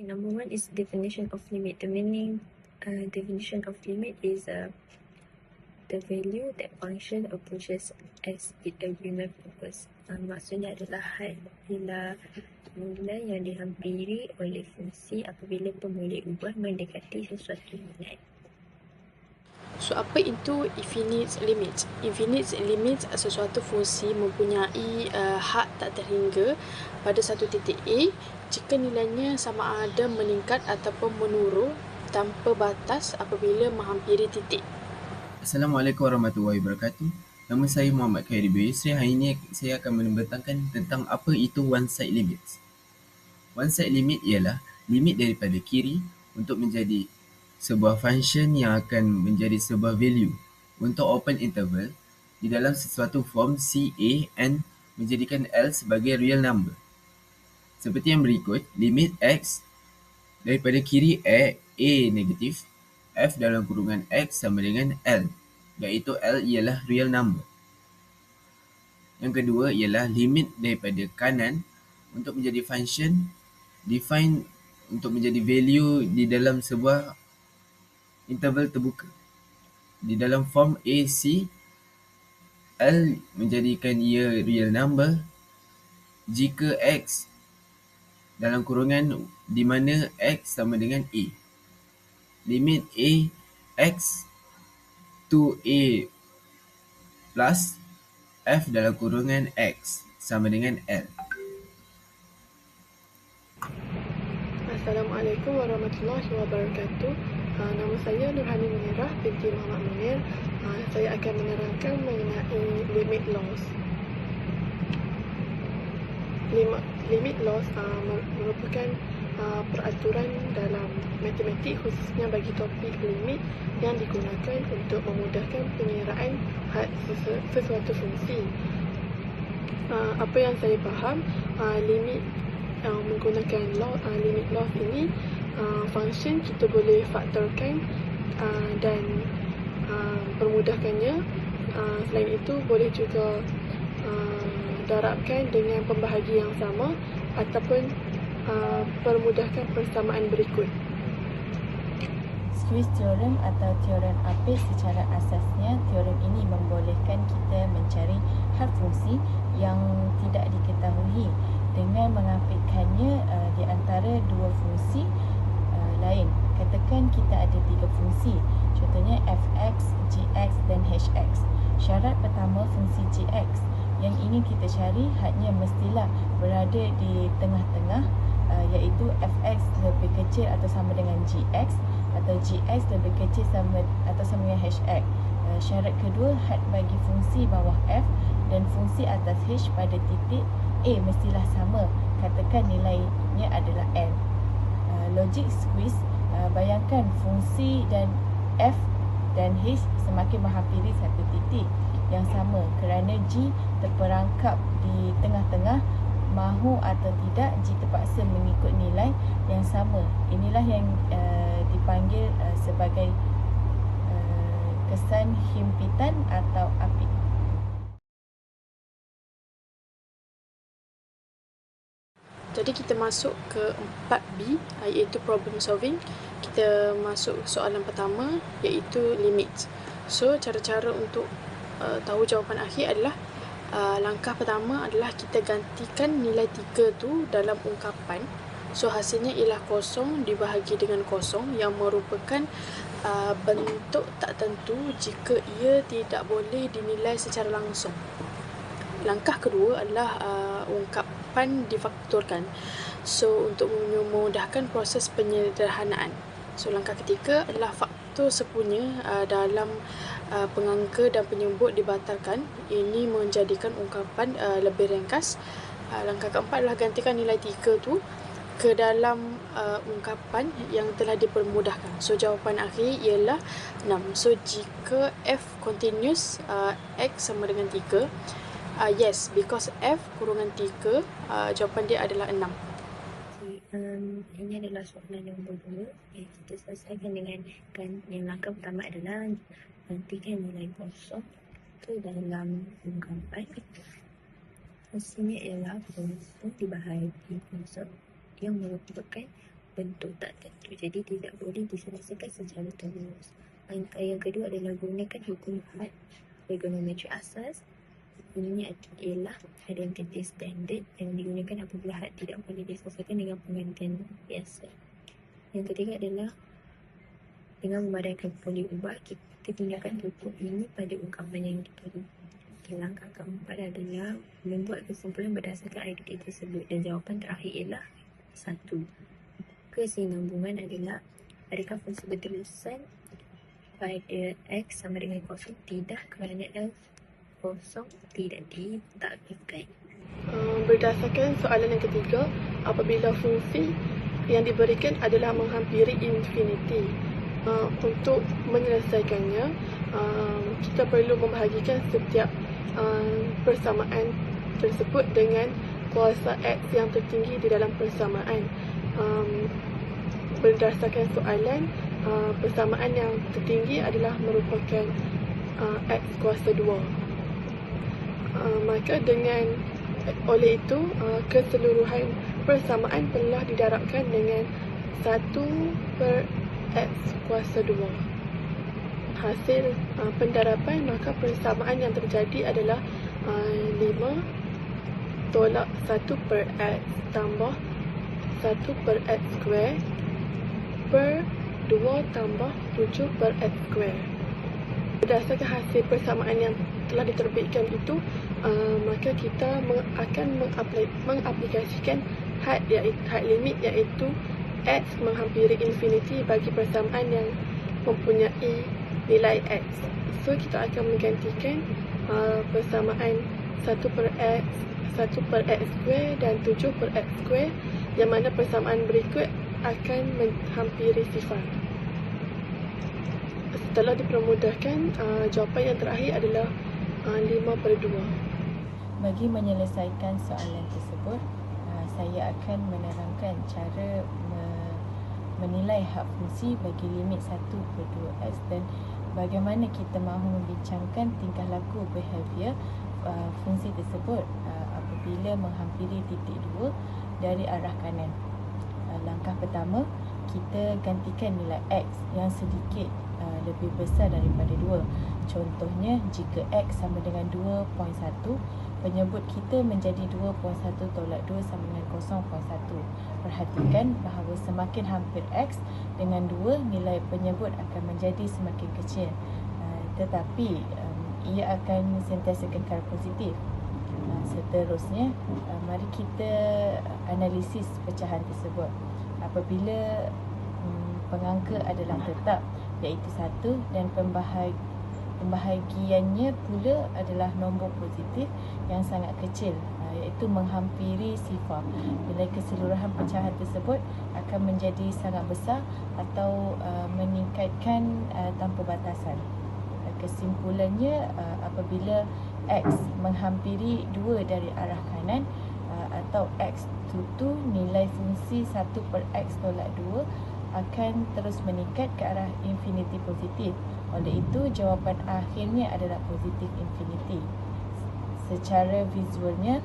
Number one is definition of limit. The meaning definition of limit is the value that function approaches as its agreement purpose. Maksudnya adalah had bila nilai yang dihampiri oleh fungsi apabila pemulih ubah mendekati sesuatu nilai. So, apa itu infinite limit? Infinite limit sesuatu fungsi mempunyai had tak terhingga pada satu titik A jika nilainya sama ada meningkat ataupun menurun tanpa batas apabila menghampiri titik. Assalamualaikum warahmatullahi wabarakatuh. Nama saya Muhammad Khairi bin Yusri. Hari ini saya akan membentangkan tentang apa itu one-side limit. One-side limit ialah limit daripada kiri untuk menjadi sebuah function yang akan menjadi sebuah value untuk open interval di dalam sesuatu form C, A, N menjadikan L sebagai real number. Seperti yang berikut, limit X daripada kiri A negatif, F dalam kurungan X sama dengan L, iaitu L ialah real number. Yang kedua ialah limit daripada kanan untuk menjadi function define untuk menjadi value di dalam sebuah interval terbuka. Di dalam form AC, L menjadikan ia real number jika X dalam kurungan di mana X sama dengan A. Limit A X to A plus F dalam kurungan X sama dengan L. Assalamualaikum warahmatullahi wabarakatuh. Nama saya Nurhani Munirah binti Muhammad Munir. Saya akan menerangkan mengenai limit laws. Limit laws merupakan peraturan dalam matematik khususnya bagi topik limit yang digunakan untuk memudahkan pengiraan had sesuatu fungsi. Apa yang saya faham, limit menggunakan limit laws ini, function kita boleh faktorkan dan permudahkannya. Selain itu boleh juga darabkan dengan pembahagi yang sama ataupun permudahkan persamaan berikut. Squeeze theorem atau teorem Apis secara asasnya, teorem ini membolehkan kita mencari had fungsi yang tidak diketahui dengan mengambilkannya di antara dua fungsi lain. Katakan kita ada tiga fungsi, contohnya fx, gx dan hx. Syarat pertama fungsi gx yang ingin kita cari hadnya mestilah berada di tengah-tengah, iaitu fx lebih kecil atau sama dengan gx atau gx lebih kecil atau sama dengan hx. Syarat kedua, had bagi fungsi bawah f dan fungsi atas h pada titik A mestilah sama, katakan nilainya adalah n. Logic squeeze, bayangkan fungsi dan f dan h semakin menghampiri satu titik yang sama kerana g terperangkap di tengah-tengah, mahu atau tidak g terpaksa mengikut nilai yang sama. Inilah yang dipanggil sebagai kesan himpitan atau apik. Jadi kita masuk ke 4B, iaitu problem solving. Kita masuk soalan pertama, iaitu limit. So, cara-cara untuk tahu jawapan akhir adalah langkah pertama adalah kita gantikan nilai 3 tu dalam ungkapan. So, hasilnya ialah kosong dibahagi dengan kosong yang merupakan bentuk tak tentu jika ia tidak boleh dinilai secara langsung. Langkah kedua adalah ungkapan difaktorkan. So, untuk memudahkan proses penyederhanaan. So, langkah ketiga adalah faktor sepunya dalam pengangka dan penyebut dibatalkan. Ini menjadikan ungkapan lebih ringkas. Langkah keempat adalah gantikan nilai 3 tu ke dalam ungkapan yang telah dipermudahkan. So, jawapan akhir ialah 6. So, jika f continuous, x sama dengan 3, yes, because f kurungan 3, jawapan dia adalah 6. Ini adalah soalan yang kedua. Kita selesaikan dengan yang langkah pertama adalah gantikan nilai kosong itu dalam ungkapan. Hasilnya ialah kosong dibahagi kosong yang merupakan bentuk tak tentu. Jadi tidak boleh diselesaikan secara terus. Yang kedua adalah gunakan hukum had trigonometri asas. Ini ialah identity standard yang digunakan apabila had tidak boleh diselesaikan dengan penggantian biasa. Yang ketiga adalah dengan memadaikan boleh ubah, kita gunakan hukum ini pada ungkapan yang diberi. Langkah keempat adalah membuat kesimpulan berdasarkan identiti tersebut, dan jawapan terakhir ialah 1. Kesinambungan adalah adakah fungsi berterusan pada X sama dengan kosong? Tidak, kerana F kosong tidak ditakdirkan. Berdasarkan soalan yang ketiga, apabila fungsi yang diberikan adalah menghampiri infinity, untuk menyelesaikannya, kita perlu membahagikan setiap persamaan tersebut dengan kuasa X yang tertinggi di dalam persamaan. Berdasarkan soalan, persamaan yang tertinggi adalah merupakan X kuasa 2. Maka oleh itu, keseluruhan persamaan telah didarabkan dengan 1/X kuasa 2. Hasil pendaraban, maka persamaan yang terjadi adalah 5 tolak 1/X tambah 1/X square per 2 tambah 7/X square. Berdasarkan hasil persamaan yang telah diterbitkan itu, maka kita akan mengaplikasikan had limit, iaitu X menghampiri infinity bagi persamaan yang mempunyai nilai X. So, kita akan menggantikan persamaan 1/X, 1/X square dan 7/X square, yang mana persamaan berikut akan menghampiri sifar. Setelah dipermudahkan, jawapan yang terakhir adalah 5/2. Bagi menyelesaikan soalan tersebut, saya akan menerangkan cara menilai had fungsi bagi limit 1/2x dan bagaimana kita mahu membincangkan tingkah laku behavior fungsi tersebut apabila menghampiri titik 2 dari arah kanan. Langkah pertama, kita gantikan nilai x yang sedikit lebih besar daripada 2. Contohnya, jika x sama dengan 2.1, penyebut kita menjadi 2.1 tolak 2 sama dengan 0.1. Perhatikan bahawa semakin hampir x dengan 2, nilai penyebut akan menjadi semakin kecil. Tetapi ia akan sentiasa kekal positif. Seterusnya, mari kita analisis pecahan tersebut. Apabila pengangka adalah tetap, iaitu 1, dan pembahagiannya pula adalah nombor positif yang sangat kecil, iaitu menghampiri sifar, nilai keseluruhan pecahan tersebut akan menjadi sangat besar atau meningkatkan tanpa batasan. Kesimpulannya, apabila X menghampiri 2 dari arah kanan atau X tutu, nilai fungsi 1/X tolak 2 akan terus meningkat ke arah infinity positif. Oleh itu, jawapan akhirnya adalah positif infinity. Secara visualnya,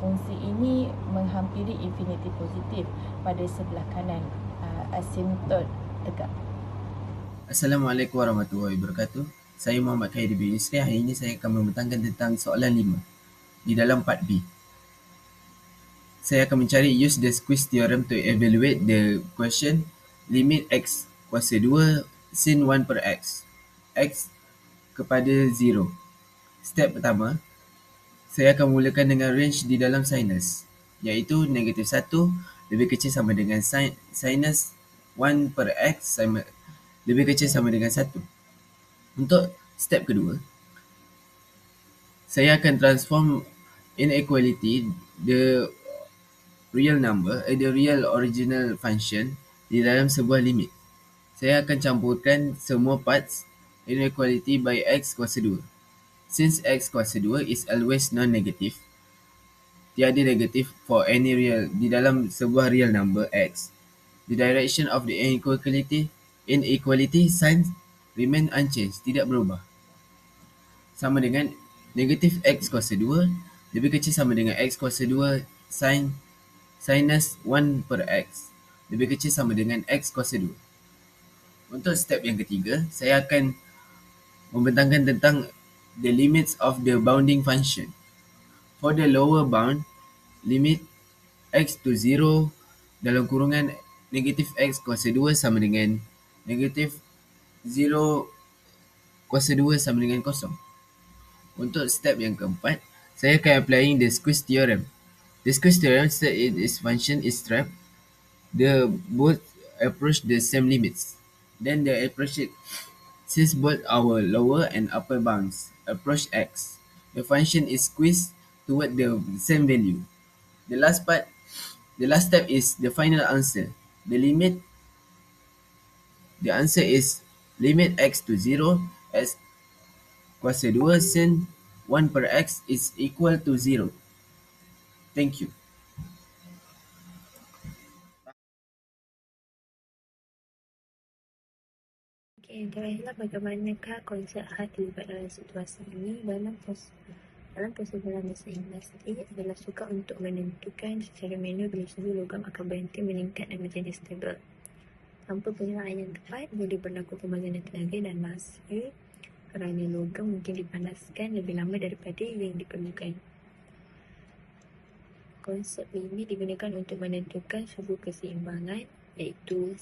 fungsi ini menghampiri infinity positif pada sebelah kanan, asymptot tegak. Assalamualaikum warahmatullahi wabarakatuh. Saya Muhammad Khairi bin Yusri. Hari ini saya akan membentangkan tentang soalan 5 di dalam part B. Saya akan mencari use the squeeze theorem to evaluate the question limit x kuasa 2 sin 1/x, x kepada 0. Step pertama, saya akan mulakan dengan range di dalam sinus, iaitu -1 lebih kecil sama dengan sinus 1/x lebih kecil sama dengan 1. Untuk step kedua, saya akan transform inequality the real number, the real original function di dalam sebuah limit. Saya akan campurkan semua parts inequality by x kuasa 2. Since x kuasa 2 is always non-negative, tiada negatif for any real di dalam sebuah real number x, the direction of the inequality sign remain unchanged, tidak berubah. Sama dengan negatif x kuasa 2 lebih kecil sama dengan x kuasa 2 sinus 1/x. lebih kecil sama dengan X kuasa 2. Untuk step yang ketiga, saya akan membentangkan tentang the limits of the bounding function. For the lower bound, limit X to 0 dalam kurungan negatif X kuasa 2 sama dengan negatif 0 kuasa 2 sama dengan 0. Untuk step yang keempat, saya akan applying the squeeze theorem. The squeeze theorem said its function is trapped. They both approach the same limits. Then the approach it since both our lower and upper bounds approach X. The function is squeezed toward the same value. The last step is the final answer. The answer is limit X to 0 as kuasa 2 sin 1 per X is equal to 0. Thank you. Okey, terakhirlah bagaimanakah konsep had terlibat dalam situasi ini. Dalam prosedur bahasa Inggeris ini adalah suka untuk menentukan secara manual bila suhu logam akan berhenti meningkat dan menjadi stabil. Tanpa penilaian yang tepat, boleh berlaku pemazanan tenaga dan masa kerana logam mungkin dipanaskan lebih lama daripada yang diperlukan. Konsep ini digunakan untuk menentukan suhu keseimbangan, iaitu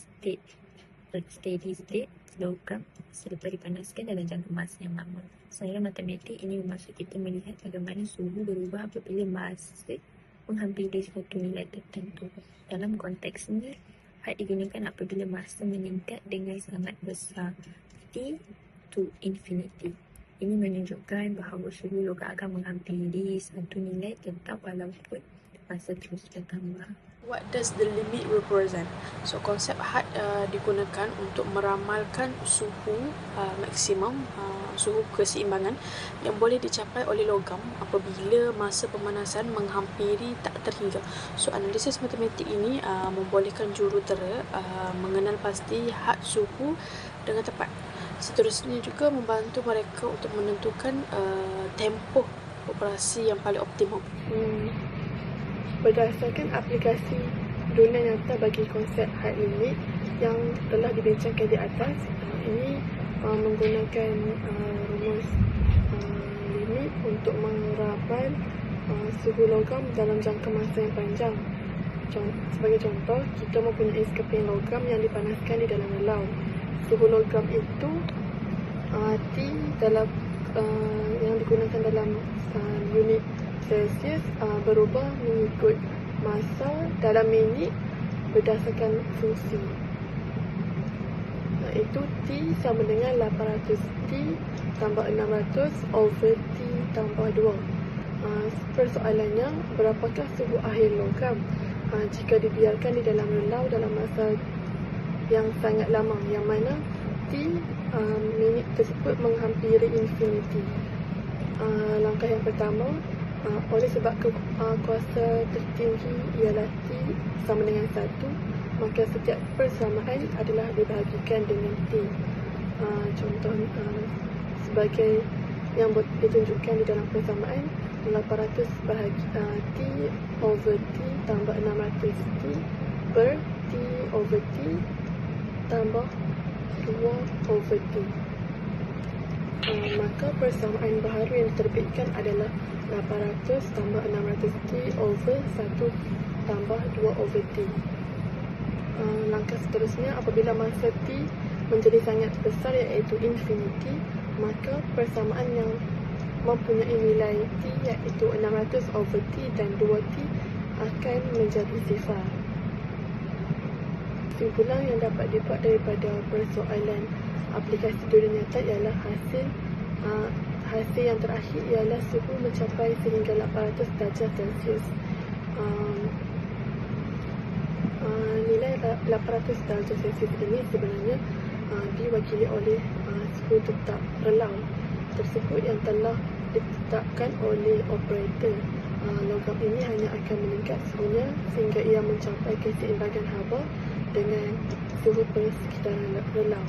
steady state logam selepas dipanaskan dalam jangka masa yang lama. Secara matematik, ini bermaksud kita melihat bagaimana suhu berubah apabila masa menghampiri suatu nilai tertentu. Dalam konteks ini, had digunakan apabila masa meningkat dengan sangat besar, T to infinity. Ini menunjukkan bahawa suhu logam akan menghampiri satu nilai tetap walaupun masa terus bertambah. What does the limit represent? So konsep had digunakan untuk meramalkan suhu maksimum, suhu keseimbangan yang boleh dicapai oleh logam apabila masa pemanasan menghampiri tak terhingga. So analisis matematik ini membolehkan jurutera mengenal pasti had suhu dengan tepat. Seterusnya juga membantu mereka untuk menentukan tempoh operasi yang paling optimum. Berdasarkan aplikasi dunia nyata bagi konsep had limit yang telah dibincangkan di atas, ini menggunakan rumus limit untuk meramal suhu logam dalam jangka masa yang panjang. Sebagai contoh, kita mempunyai sekeping logam yang dipanaskan di dalam lelau. Suhu logam itu T dalam yang digunakan dalam unit Celsius berubah mengikut masa dalam minit berdasarkan fungsi, iaitu T sama dengan 800T tambah 600 over T tambah 2. Persoalannya, berapakah suhu akhir logam jika dibiarkan di dalam lelau dalam masa yang sangat lama, yang mana T minit tersebut menghampiri infinity. Langkah yang pertama, oleh sebab kuasa tertinggi ialah T sama dengan 1, maka setiap persamaan adalah dibahagikan dengan T. Contoh sebagai yang ditunjukkan di dalam persamaan, 800 bahagi T over T tambah 600T per T over T tambah 2 over T. Maka persamaan baharu yang diterbitkan adalah 800 tambah 600T over 1 tambah 2 over T. Langkah seterusnya, apabila masa T menjadi sangat besar iaitu infinity, maka persamaan yang mempunyai nilai T iaitu 600 over T dan 2T akan menjadi sifar. Kesimpulan yang dapat dibuat daripada persoalan aplikasi dunia nyata ialah hasil yang terakhir ialah suhu mencapai sehingga 800 darjah Celsius. Nilai 800 darjah Celsius ini sebenarnya diwakili oleh suhu tetap relau tersebut yang telah ditetapkan oleh operator. Logam ini hanya akan meningkat suhunya sehingga ia mencapai keseimbangan haba dengan suhu persekitaran relau.